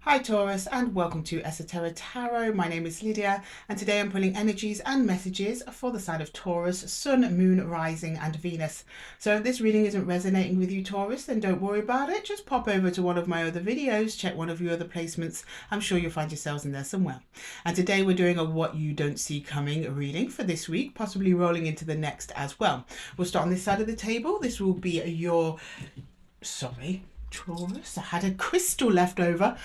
Hi Taurus, and welcome to Esotera Tarot. My name is Lydia, and today I'm pulling energies and messages for the sign of Taurus, Sun, Moon, Rising and Venus. So if this reading isn't resonating with you Taurus, then don't worry about it. Just pop over to one of my other videos, check one of your other placements. I'm sure you'll find yourselves in there somewhere. And today we're doing a what you don't see coming reading for this week, possibly rolling into the next as well. We'll start on this side of the table. This will be your... Taurus, I had a crystal left over.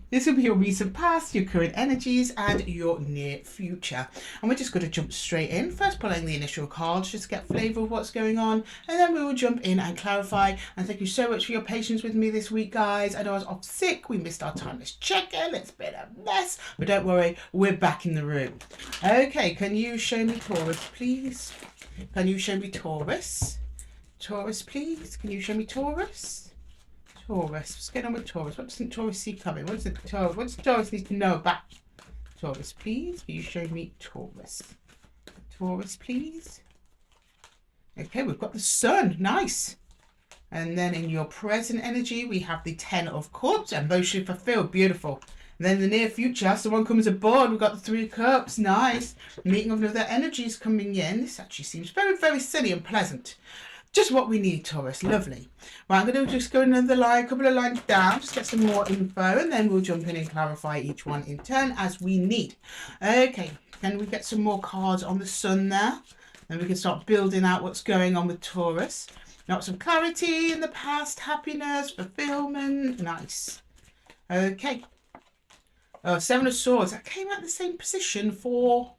This will be your recent past, your current energies, and your near future. And we're just going to jump straight in. First, pulling the initial cards just to get a flavour of what's going on, and then we will jump in and clarify. And thank you so much for your patience with me this week, guys. I know I was off sick. We missed our timeless check-in. It's been a mess, but don't worry, we're back in the room. Okay, can you show me Taurus, please? Can you show me Taurus? Taurus, please. Can you show me Taurus? Taurus, what's going on with Taurus? What doesn't Taurus see coming? What does Taurus need to know about Taurus, please? Will you show me Taurus? Taurus, please. Okay, we've got the Sun. Nice. And then in your present energy, we have the Ten of Cups. Emotionally fulfilled. Beautiful. And then in the near future, someone comes aboard. We've got the Three of Cups. Nice. Meeting of other energies coming in. This actually seems very, very sunny and pleasant. Just what we need, Taurus. Lovely. Right, I'm going to just go another line, a couple of lines down, just get some more info, and then we'll jump in and clarify each one in turn as we need. Okay, can we get some more cards on the Sun there? Then we can start building out what's going on with Taurus. Got some clarity in the past, happiness, fulfillment. Nice. Okay. Oh, Seven of Swords. That came out the same position for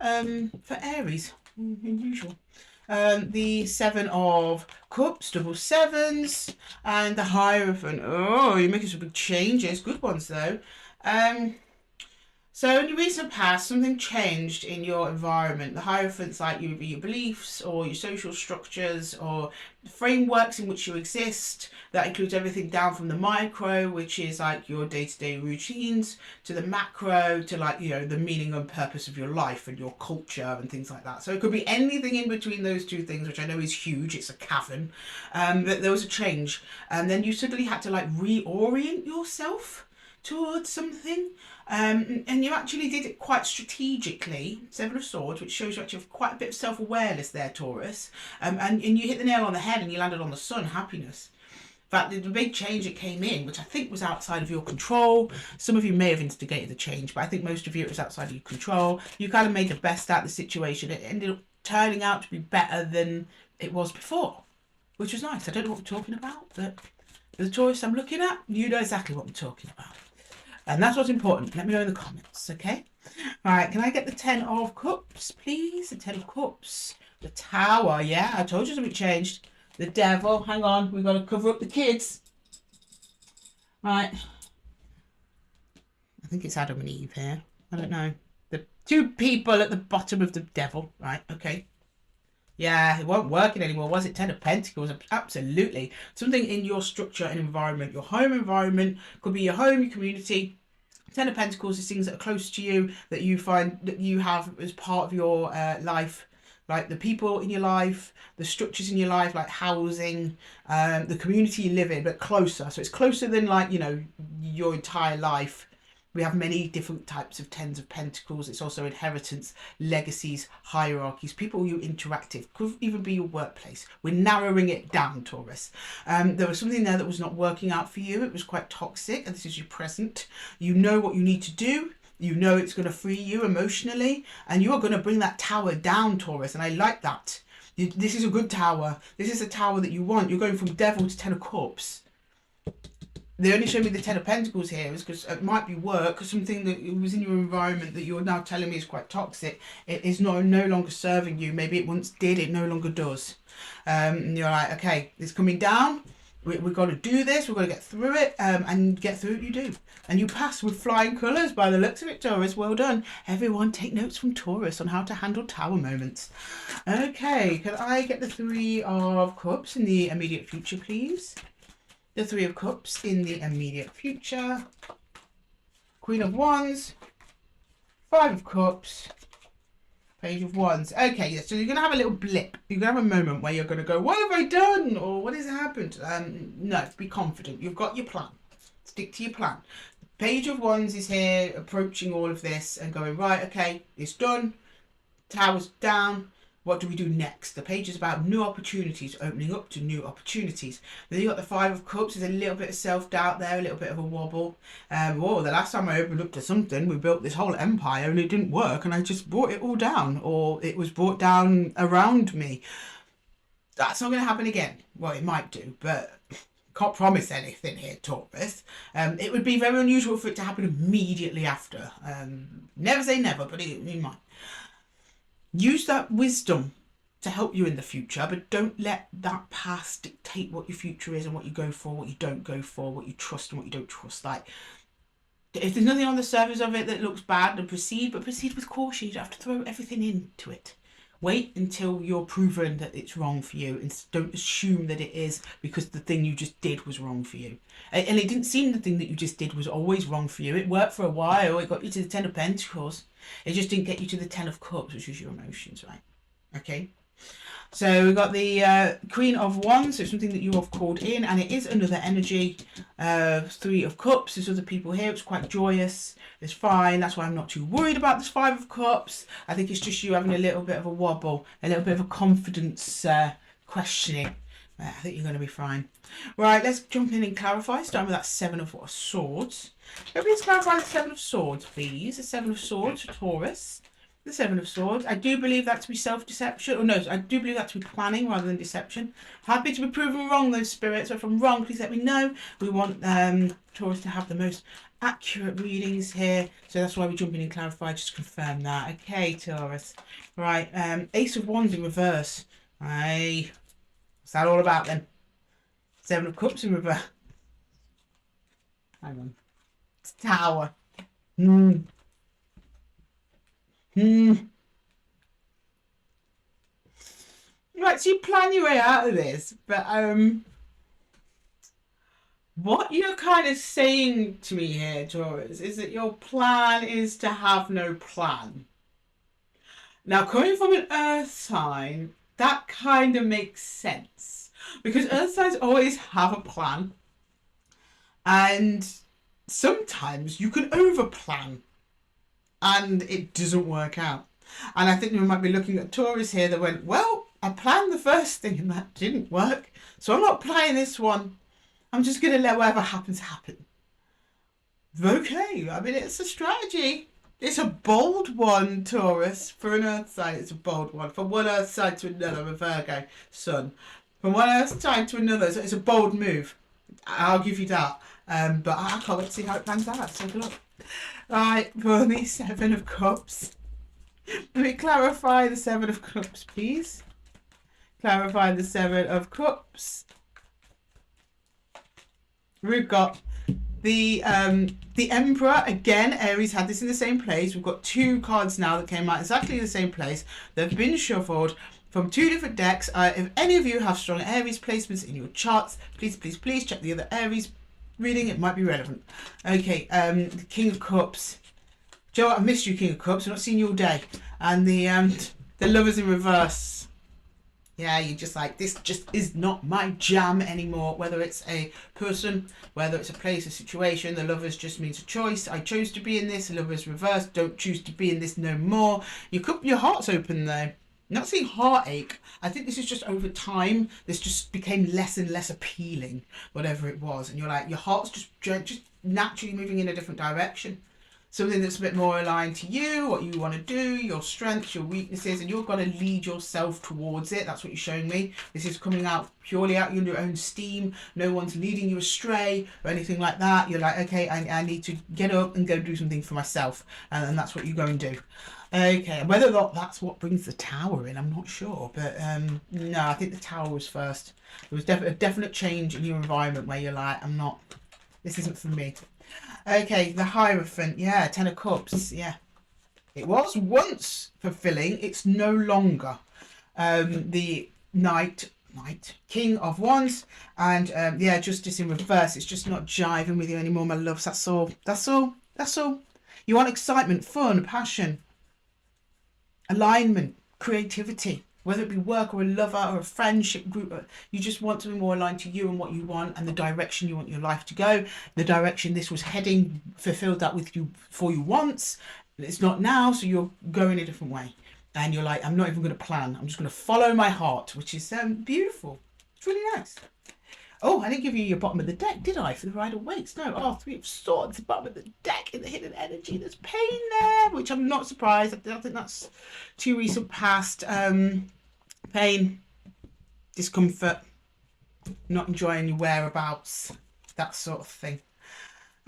Aries. Unusual. The Seven of Cups, double sevens, and the Hierophant. Oh, you're making some big changes. Good ones, though. So in your recent past, something changed in your environment. The Hierophant's like your beliefs or your social structures or frameworks in which you exist. That includes everything down from the micro, which is like your day-to-day routines, to the macro, to like, you know, the meaning and purpose of your life and your culture and things like that. So it could be anything in between those two things, which I know is huge. It's a cavern. But there was a change. And then you suddenly had to like reorient yourself towards something. And you actually did it quite strategically, Seven of Swords, which shows you actually have quite a bit of self-awareness there, Taurus. And you hit the nail on the head and you landed on the Sun, happiness. In fact, the big change that came in, which I think was outside of your control, some of you may have instigated the change, but I think most of you it was outside of your control. You kind of made the best out of the situation. It ended up turning out to be better than it was before, which was nice. I don't know what we're talking about, but the Taurus I'm looking at, you know exactly what I'm talking about. And that's what's important. Let me know in the comments, okay? All right, can I get the Ten of Cups, please? The Ten of Cups. The Tower, yeah, I told you something changed. The Devil, hang on, we've got to cover up the kids. Right. I think it's Adam and Eve here. I don't know. The two people at the bottom of the Devil, right, okay. Yeah, it wasn't working anymore, was it? Ten of Pentacles, absolutely. Something in your structure and environment, your home environment, could be your home, your community. Ten of Pentacles is things that are close to you, that you find that you have as part of your life, like the people in your life, the structures in your life, like housing, the community you live in, but closer. So it's closer than like, you know, your entire life. We have many different types of Tens of Pentacles. It's also inheritance, legacies, hierarchies, people you interact with. Could even be your workplace. We're narrowing it down, Taurus. There was something there that was not working out for you. It was quite toxic, and this is your present. You know what you need to do. You know it's going to free you emotionally, and you are going to bring that tower down, Taurus, and I like that. This is a good tower. This is a tower that you want. You're going from Devil to Ten of Cups. They only show me the Ten of Pentacles here is because it might be work, or something that was in your environment that you're now telling me is quite toxic. It is no longer serving you. Maybe it once did, it no longer does. And you're like, okay, it's coming down. We've got to do this. We've got to get through it, and get through it you do. And you pass with flying colours by the looks of it, Taurus. Well done. Everyone take notes from Taurus on how to handle tower moments. Okay, can I get the Three of Cups in the immediate future, please? The Three of Cups in the immediate future. Queen of Wands. Five of Cups. Page of Wands. Okay, yeah, so you're going to have a little blip. You're going to have a moment where you're going to go, what have I done? Or what has happened? No, be confident. You've got your plan. Stick to your plan. Page of Wands is here approaching all of this and going, right, okay, it's done. Tower's down. What do we do next? The page is about new opportunities, opening up to new opportunities. Then you got the Five of Cups. There's a little bit of self-doubt there, a little bit of a wobble. Whoa, the last time I opened up to something, we built this whole empire and it didn't work and I just brought it all down, or it was brought down around me. That's not going to happen again. Well, it might do, but can't promise anything here, Taurus. It would be very unusual for it to happen immediately after. Never say never, but it might. Use that wisdom to help you in the future, but don't let that past dictate what your future is and what you go for, what you don't go for, what you trust and what you don't trust. Like, if there's nothing on the surface of it that looks bad, then proceed, but proceed with caution. You don't have to throw everything into it. Wait until you're proven that it's wrong for you, and don't assume that it is because the thing you just did was wrong for you. And it didn't seem the thing that you just did was always wrong for you. It worked for a while. It got you to the Ten of Pentacles. It just didn't get you to the Ten of Cups, which is your emotions, right? Okay. So we've got the Queen of Wands, so something that you have called in, and it is another energy. Three of Cups, there's other people here. It's quite joyous. It's fine. That's why I'm not too worried about this Five of Cups. I think it's just you having a little bit of a wobble, a little bit of a confidence questioning. I think you're going to be fine. Right, let's jump in and clarify. Starting with that Seven of Swords. Let's clarify the Seven of Swords, please. The Seven of Swords for Taurus. The Seven of Swords. I do believe that to be self-deception. Or no, I do believe that to be planning rather than deception. Happy to be proven wrong, those spirits. So if I'm wrong, please let me know. We want Taurus to have the most accurate readings here. So that's why we jump in and clarify. Just confirm that. Okay, Taurus. Right, Ace of Wands in reverse. Aye. What's that all about then? Seven of Cups in reverse. Hang on. It's Tower. Right, so you plan your way out of this, but what you're kind of saying to me here, Taurus, is that your plan is to have no plan. Now, coming from an earth sign, that kind of makes sense, because earth signs always have a plan, and sometimes you can over plan and it doesn't work out. And I think we might be looking at Taurus here that went, well, I planned the first thing and that didn't work, so I'm not playing this one. I'm just going to let whatever happens happen. Okay, I mean, it's a strategy. It's a bold one, Taurus. For an earth sign, it's a bold one. From one earth sign to another, a Virgo sun. From one earth sign to another, so it's a bold move. I'll give you that. But I can't wait to see how it pans out. Let's take a look. Right, for the Seven of Cups. Let me clarify the Seven of Cups, please. Clarify the Seven of Cups. We've got the Emperor. Again, Aries had this in the same place. We've got two cards now that came out exactly in the same place. They've been shuffled from two different decks. If any of you have strong Aries placements in your charts, please, please, please check the other Aries reading. It might be relevant. Okay, the King of Cups. Joe, I missed you, King of Cups. I've not seen you all day. And the Lovers in reverse. Yeah, you're just like, this just is not my jam anymore. Whether it's a person, whether it's a place, a situation, the Lovers just means a choice. I chose to be in this. The Lovers reverse. Don't choose to be in this no more. Your heart's open though. Not seeing heartache. I think this is just over time. This just became less and less appealing, whatever it was. And you're like, your heart's just naturally moving in a different direction. Something that's a bit more aligned to you, what you want to do, your strengths, your weaknesses, and you've got to lead yourself towards it. That's what you're showing me. This is coming out purely out of your own steam. No one's leading you astray or anything like that. You're like, okay, I need to get up and go do something for myself. And that's what you go and do. Okay, whether or not that's what brings the Tower in, I'm not sure. But no, I think the Tower was first. There was a definite change in your environment where you're like, this isn't for me. Okay, the Hierophant, yeah, Ten of Cups, yeah. It was once fulfilling, it's no longer. The Knight, King of Wands, and yeah, Justice in reverse. It's just not jiving with you anymore, my loves. That's all. You want excitement, fun, passion, alignment, creativity. whether it be work or a lover or a friendship group. You just want to be more aligned to you and what you want and the direction you want your life to go. The direction this was heading fulfilled that with you for you once. It's not now, so you're going a different way. And you're like, I'm not even going to plan. I'm just going to follow my heart, which is beautiful. It's really nice. Oh, I didn't give you your bottom of the deck, did I, for the Rider Waits? No. Oh, Three of Swords, the bottom of the deck in the hidden energy. There's pain there, which I'm not surprised. I don't think that's too recent past. Pain, discomfort, not enjoying your whereabouts, that sort of thing.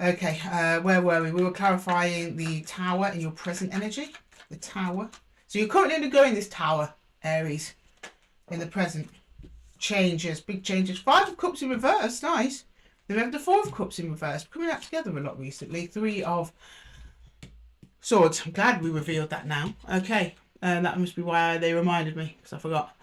Okay, where were we? We were clarifying the Tower in your present energy. The Tower. So you're currently undergoing this Tower, Aries, in the present. Changes, big changes. Five of Cups in reverse, nice. Then we have the Four of Cups in reverse. Coming out together a lot recently. Three of Swords. I'm glad we revealed that now. Okay, that must be why they reminded me, because I forgot.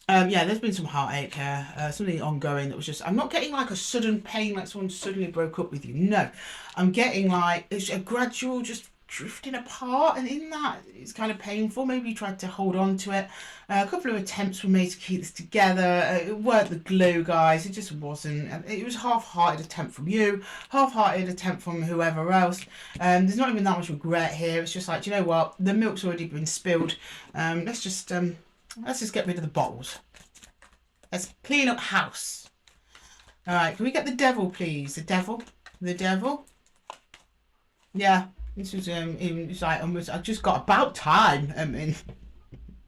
Yeah, there's been some heartache here. Something ongoing that was just... I'm not getting like a sudden pain, like someone suddenly broke up with you. No, I'm getting like... It's a gradual just drifting apart, and in that it's kind of painful. Maybe you tried to hold on to it. A couple of attempts were made to keep this together. It weren't the glue, guys. It just wasn't. It was half-hearted attempt from you, half-hearted attempt from whoever else. There's not even that much regret here. It's just like, you know what, the milk's already been spilled. Let's just get rid of the bottles. Let's clean up house. All right, can we get the Devil, please? The Devil. Yeah. This was it's like almost, I just got about time in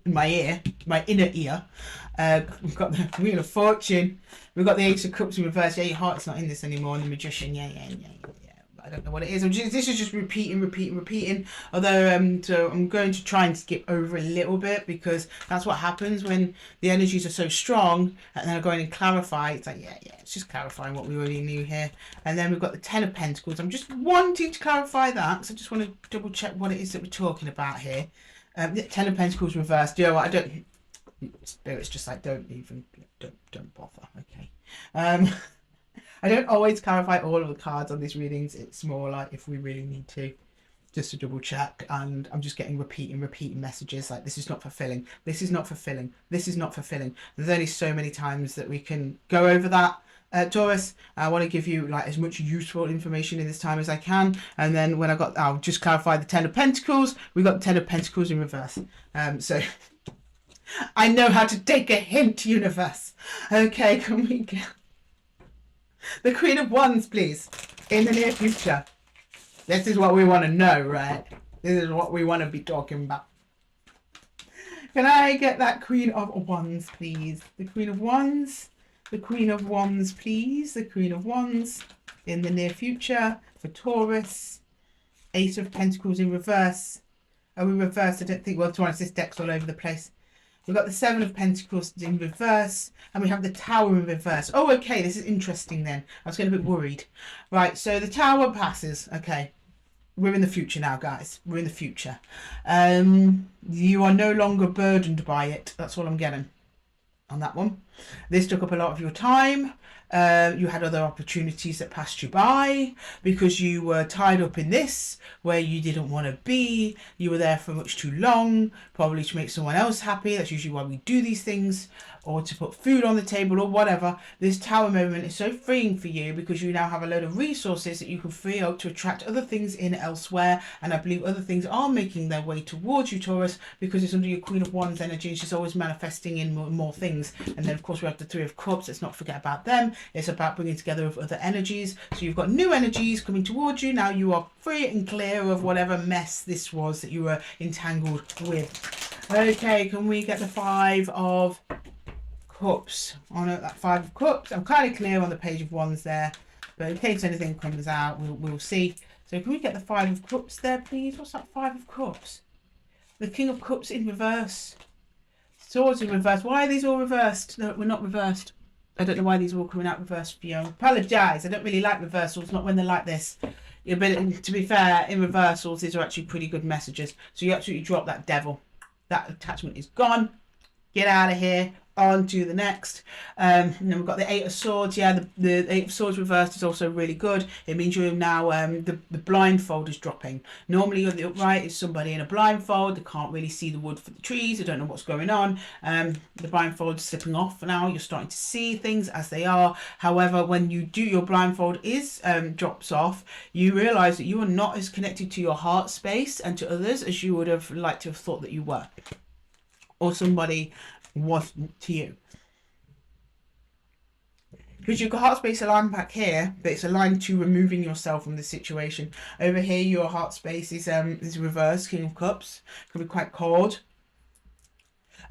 my ear, my inner ear. We've got the Wheel of Fortune. We've got the Ace of Cups in reverse. Yeah, your heart's not in this anymore. And the Magician. Yeah. I don't know what it is. This is just repeating. Although, so I'm going to try and skip over a little bit, because that's what happens when the energies are so strong, and then I go in and clarify. It's like, yeah, it's just clarifying what we already knew here. And then we've got the Ten of Pentacles. I'm just wanting to clarify that, so I just want to double check what it is that we're talking about here. The Ten of Pentacles reversed. You know what? I don't. Spirit's just like, don't bother. Okay. I don't always clarify all of the cards on these readings. It's more like if we really need to, just to double check. And I'm just getting repeating messages like, this is not fulfilling. This is not fulfilling. This is not fulfilling. There's only so many times that we can go over that. Taurus, I want to give you like as much useful information in this time as I can. And then when I'll just clarify the Ten of Pentacles. We got the Ten of Pentacles in reverse. So I know how to take a hint, universe. Okay, can we get the Queen of Wands, please, in the near future? This is what we want to know, right? This is what we want to be talking about. Can I get that Queen of Wands, please? The Queen of Wands. The Queen of Wands, please. The Queen of Wands in the near future for Taurus. Ace of Pentacles in reverse. Are we reversed? I don't think. Well, to be honest, this deck's all over the place. We've got the Seven of Pentacles in reverse, and we have the Tower in reverse. Oh, okay, this is interesting then. I was getting a bit worried. Right, so the Tower passes. Okay, we're in the future now, guys. We're in the future. You are no longer burdened by it. That's all I'm getting on that one. This took up a lot of your time. You had other opportunities that passed you by because you were tied up in this where you didn't want to be. You were there for much too long, probably to make someone else happy. That's usually why we do these things, or to put food on the table or whatever. This Tower moment is so freeing for you because you now have a load of resources that you can free up to attract other things in elsewhere. And I believe other things are making their way towards you, Taurus, because it's under your Queen of Wands energy and she's always manifesting in more things. And then of course we have the Three of Cups. Let's not forget about them. It's about bringing together of other energies. So you've got new energies coming towards you. Now you are free and clear of whatever mess this was that you were entangled with. Okay, can we get the Five of Cups? On that Five of Cups. I'm kind of clear on the Page of Wands there, but in case anything comes out, we'll see. So can we get the Five of Cups there, please? What's that Five of Cups? The King of Cups in reverse. Swords in reverse. Why are these all reversed? No, we're not reversed. I don't know why these are all coming out reversed for you. I apologise. I don't really like reversals, not when they're like this. Yeah, but to be fair, in reversals, these are actually pretty good messages. So you absolutely drop that Devil. That attachment is gone. Get out of here. on to the next. And then we've got the Eight of Swords. Yeah, the Eight of Swords reversed is also really good. It means you're now, the blindfold is dropping. Normally on the upright is somebody in a blindfold. They can't really see the wood for the trees. They don't know what's going on. The blindfold is slipping off for now. You're starting to see things as they are. However, when you do, your blindfold is drops off, you realise that you are not as connected to your heart space and to others as you would have liked to have thought that you were. Or somebody was to you. Because your heart space aligned back here, but it's aligned to removing yourself from the situation. Over here, your heart space is reversed, King of Cups. Could be quite cold.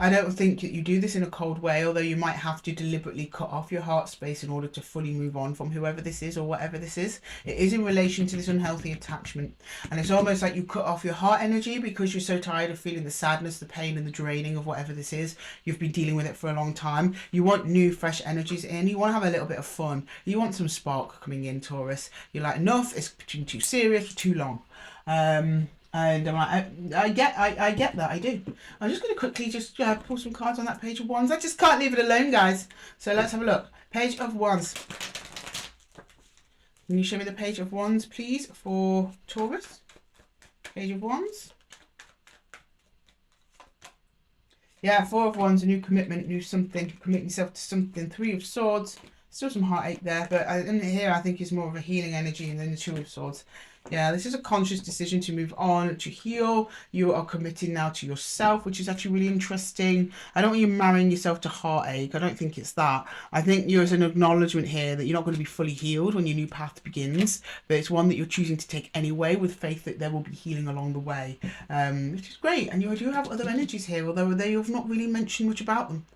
I don't think that you do this in a cold way, although you might have to deliberately cut off your heart space in order to fully move on from whoever this is or whatever this is. It is in relation to this unhealthy attachment. And it's almost like you cut off your heart energy because you're so tired of feeling the sadness, the pain and the draining of whatever this is. You've been dealing with it for a long time. You want new, fresh energies in. You want to have a little bit of fun. You want some spark coming in, Taurus. You're like, enough, it's been too serious for too long. And I'm like, I get that, I do. I'm just going to quickly just pull some cards on that Page of Wands. I just can't leave it alone, guys. So let's have a look. Page of Wands. Can you show me the Page of Wands, please, for Taurus? Page of Wands. Yeah, Four of Wands, a new commitment, new something, commit yourself to something. Three of Swords. Still some heartache there, but in here I think is more of a healing energy than the Two of Swords. Yeah, this is a conscious decision to move on, to heal. You are committing now to yourself, which is actually really interesting. I don't want you marrying yourself to heartache. I don't think it's that. I think there's an acknowledgement here that you're not going to be fully healed when your new path begins, but it's one that you're choosing to take anyway with faith that there will be healing along the way, which is great. And you do have other energies here, although they have not really mentioned much about them.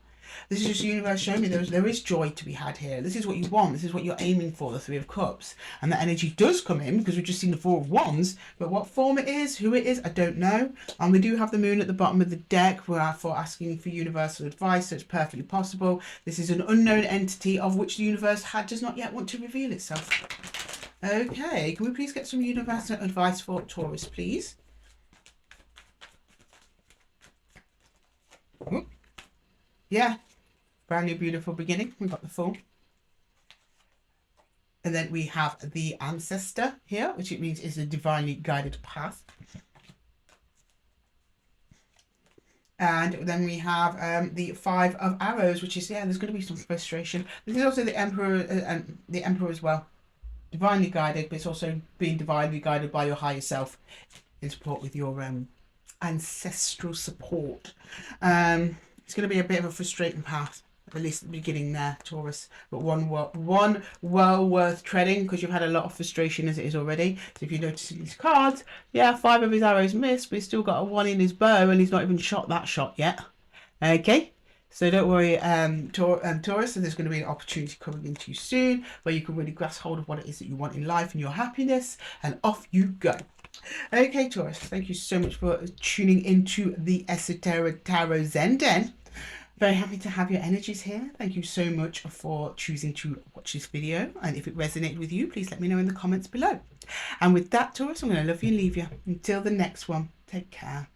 This is just the universe showing me there is joy to be had here. This is what you want. This is what you're aiming for, the Three of Cups. And that energy does come in because we've just seen the Four of Wands. But what form it is, who it is, I don't know. And we do have the Moon at the bottom of the deck for asking for universal advice, so it's perfectly possible. This is an unknown entity of which the universe does not yet want to reveal itself. Okay, can we please get some universal advice for Taurus, please? Ooh. Yeah, brand new beautiful beginning. We've got the Fool. And then we have the Ancestor here, which it means is a divinely guided path. And then we have the Five of Arrows, which is, yeah, there's going to be some frustration. This is also the Emperor as well. Divinely guided, but it's also being divinely guided by your higher self in support with your ancestral support. It's going to be a bit of a frustrating path, at least at the beginning there, Taurus. But one well worth treading because you've had a lot of frustration as it is already. So if you notice these cards, yeah, 5 of his arrows missed, but he's still got a 1 in his bow and he's not even shot that shot yet. Okay, so don't worry, Taurus, there's going to be an opportunity coming into you soon where you can really grasp hold of what it is that you want in life and your happiness, and off you go. Okay, Taurus, thank you so much for tuning into the Esotera Tarot Zen Den. Very happy to have your energies here. Thank you so much for choosing to watch this video. And if it resonated with you, please let me know in the comments below. And with that, Taurus, I'm going to love you and leave you. Until the next one, take care.